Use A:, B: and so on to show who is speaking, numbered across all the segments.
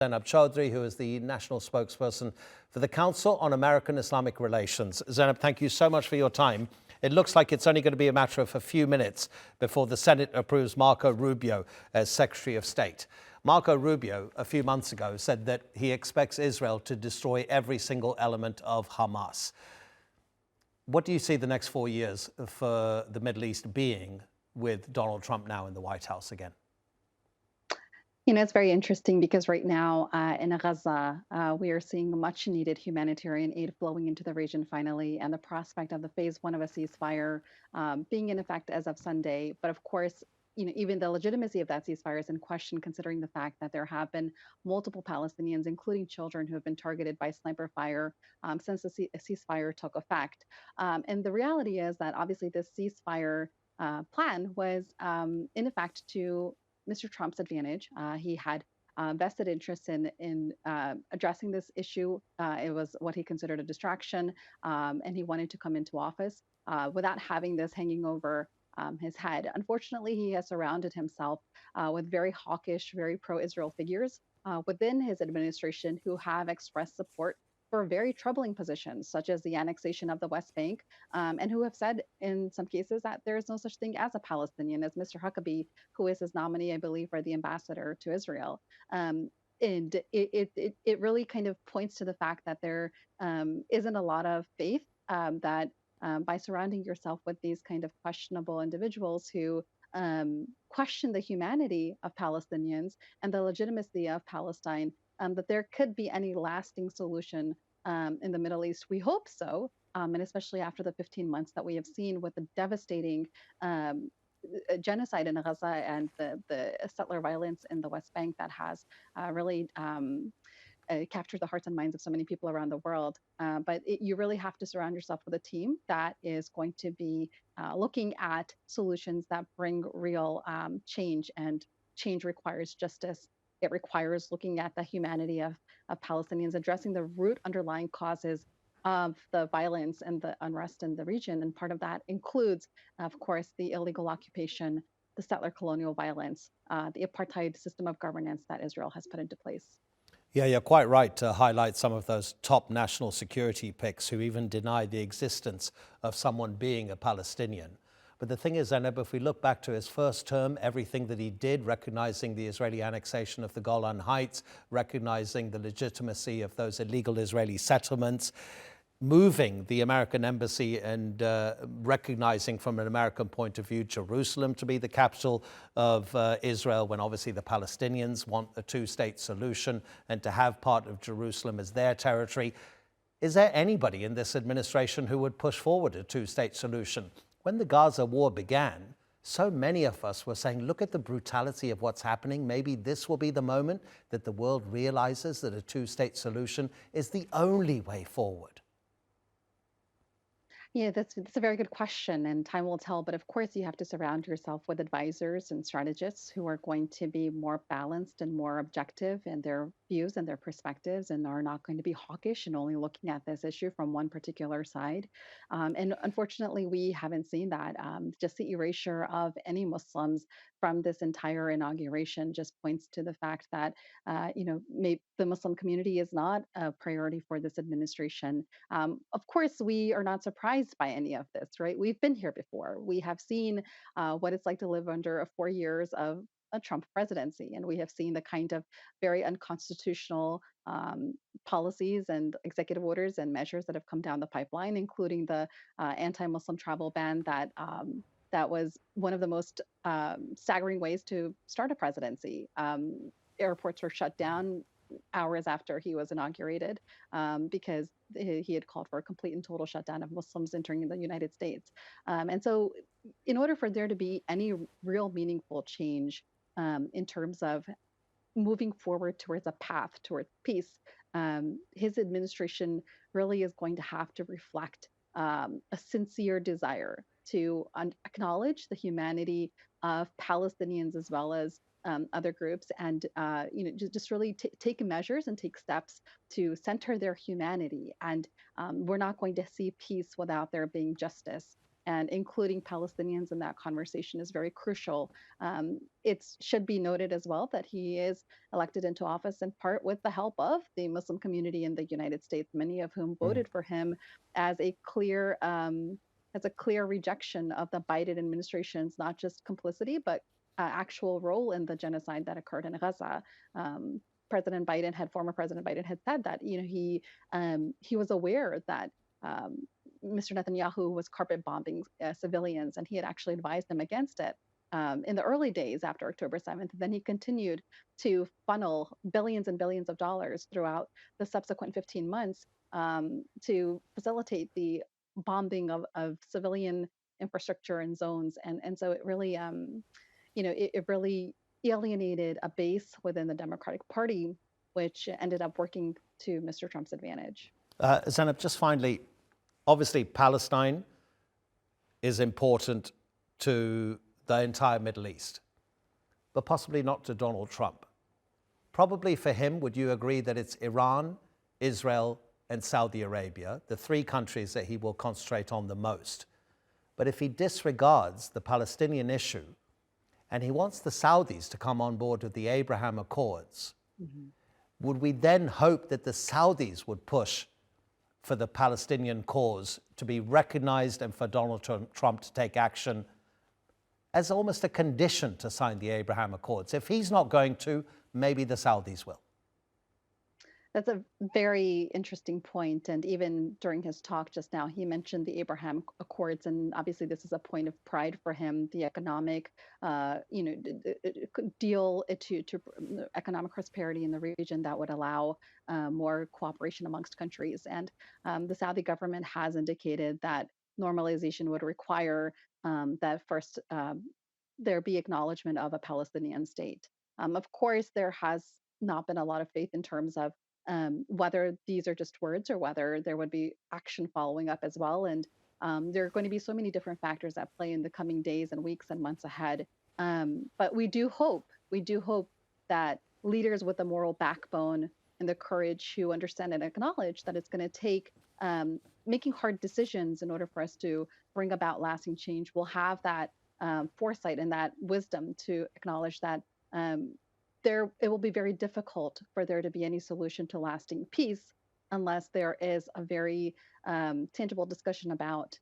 A: Zainab Chaudry, who is the national spokesperson for the Council on American-Islamic Relations. Zainab, thank you so much for your time. It looks like it's only going to be a matter of a few minutes before the Senate approves Marco Rubio as Secretary of State. Marco Rubio, a few months ago, said that he expects Israel to destroy every single element of Hamas. What do you see the next 4 years for the Middle East being with Donald Trump now in the White House again?
B: It's very interesting because right now in Gaza, we are seeing much needed humanitarian aid flowing into the region finally, and the prospect of the phase one of a ceasefire being in effect as of Sunday. But of course, even the legitimacy of that ceasefire is in question, considering the fact that there have been multiple Palestinians, including children, who have been targeted by sniper fire since the ceasefire took effect. And the reality is that obviously this ceasefire plan was in effect to Mr. Trump's advantage. He had vested interest in addressing this issue. It was what he considered a distraction, and he wanted to come into office without having this hanging over his head. Unfortunately, he has surrounded himself with very hawkish, very pro-Israel figures within his administration who have expressed support for very troubling positions, such as the annexation of the West Bank, and who have said in some cases that there is no such thing as a Palestinian, as Mr. Huckabee, who is his nominee, I believe, for the ambassador to Israel. And it really kind of points to the fact that there isn't a lot of faith that by surrounding yourself with these kind of questionable individuals who question the humanity of Palestinians and the legitimacy of Palestine, that there could be any lasting solution in the Middle East. We hope so, and especially after the 15 months that we have seen with the devastating genocide in Gaza and the settler violence in the West Bank that has really captured the hearts and minds of so many people around the world. You really have to surround yourself with a team that is going to be looking at solutions that bring real change, and change requires justice. It requires looking at the humanity of Palestinians, addressing the root underlying causes of the violence and the unrest in the region. And part of that includes, of course, the illegal occupation, the settler colonial violence, the apartheid system of governance that Israel has put into place.
A: Yeah, you're quite right to highlight some of those top national security picks who even deny the existence of someone being a Palestinian. But the thing is, Zainab, if we look back to his first term, everything that he did, recognizing the Israeli annexation of the Golan Heights, recognizing the legitimacy of those illegal Israeli settlements, moving the American embassy and recognizing from an American point of view Jerusalem to be the capital of Israel, when obviously the Palestinians want a two-state solution and to have part of Jerusalem as their territory. Is there anybody in this administration who would push forward a two-state solution? When the Gaza war began, so many of us were saying, look at the brutality of what's happening. Maybe this will be the moment that the world realizes that a two-state solution is the only way forward.
B: Yeah, that's a very good question, and time will tell. But of course, you have to surround yourself with advisors and strategists who are going to be more balanced and more objective in their views and their perspectives, and are not going to be hawkish and only looking at this issue from one particular side. And unfortunately, we haven't seen that. Just the erasure of any Muslims from this entire inauguration just points to the fact that the Muslim community is not a priority for this administration. Of course, we are not surprised by any of this, right? We've been here before. We have seen what it's like to live under 4 years of a Trump presidency, and we have seen the kind of very unconstitutional policies and executive orders and measures that have come down the pipeline, including the anti-Muslim travel ban that was one of the most staggering ways to start a presidency. Airports were shut down hours after he was inaugurated because he had called for a complete and total shutdown of Muslims entering the United States. And so, in order for there to be any real meaningful change in terms of moving forward towards a path towards peace, his administration really is going to have to reflect a sincere desire to acknowledge the humanity of Palestinians as well as other groups, and just really take measures and take steps to center their humanity. And we're not going to see peace without there being justice. and including Palestinians in that conversation is very crucial. It should be noted as well that he is elected into office in part with the help of the Muslim community in the United States, many of whom
A: Mm.
B: voted for him as a clear rejection of the Biden administration's not just complicity but actual role in the genocide that occurred in Gaza. Um, Former President Biden had said that he was aware that um, Mr. Netanyahu was carpet bombing civilians, and he had actually advised them against it in the early days after October 7th. Then he continued to funnel billions and billions of dollars throughout the subsequent 15 months to facilitate the bombing of civilian infrastructure and zones. And so it really, it really alienated a base within the Democratic Party, which ended up working to Mr. Trump's advantage.
A: Zainab, just finally, obviously Palestine is important to the entire Middle East, but possibly not to Donald Trump. Probably for him, would you agree that it's Iran, Israel, and Saudi Arabia, the three countries that he will concentrate on the most? But if he disregards the Palestinian issue and he wants the Saudis to come on board with the Abraham Accords, would we then hope that the Saudis would push for the Palestinian cause to be recognized and for Donald Trump to take action as almost a condition to sign the Abraham Accords? If he's not going to, maybe the Saudis will.
B: That's a very interesting point. And even during his talk just now, he mentioned the Abraham Accords, and obviously this is a point of pride for him. The economic, deal to economic prosperity in the region that would allow more cooperation amongst countries. And the Saudi government has indicated that normalization would require that first there be acknowledgement of a Palestinian state. Of course, there has not been a lot of faith in terms of whether these are just words or whether there would be action following up as well. And there are going to be so many different factors at play in the coming days and weeks and months ahead. But we do hope that leaders with the moral backbone and the courage who understand and acknowledge that it's going to take making hard decisions in order for us to bring about lasting change will have that foresight and that wisdom to acknowledge that it will be very difficult for there to be any solution to lasting peace unless there is a very tangible discussion about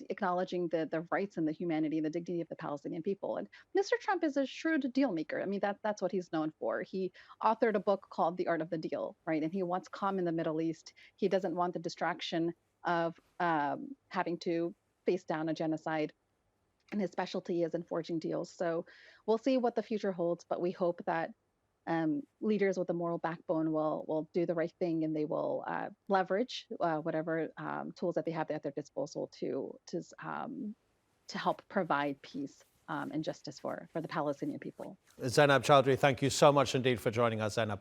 B: acknowledging the rights and the humanity and the dignity of the Palestinian people. And Mr. Trump is a shrewd deal maker. I mean, that's what he's known for. He authored a book called The Art of the Deal, right? And he wants calm in the Middle East. He doesn't want the distraction of having to face down a genocide, and his specialty is in forging deals. So we'll see what the future holds, but we hope that leaders with a moral backbone will do the right thing, and they will leverage whatever tools that they have at their disposal to help provide peace and justice for the Palestinian people.
A: Zainab Chaudry, thank you so much indeed for joining us, Zainab.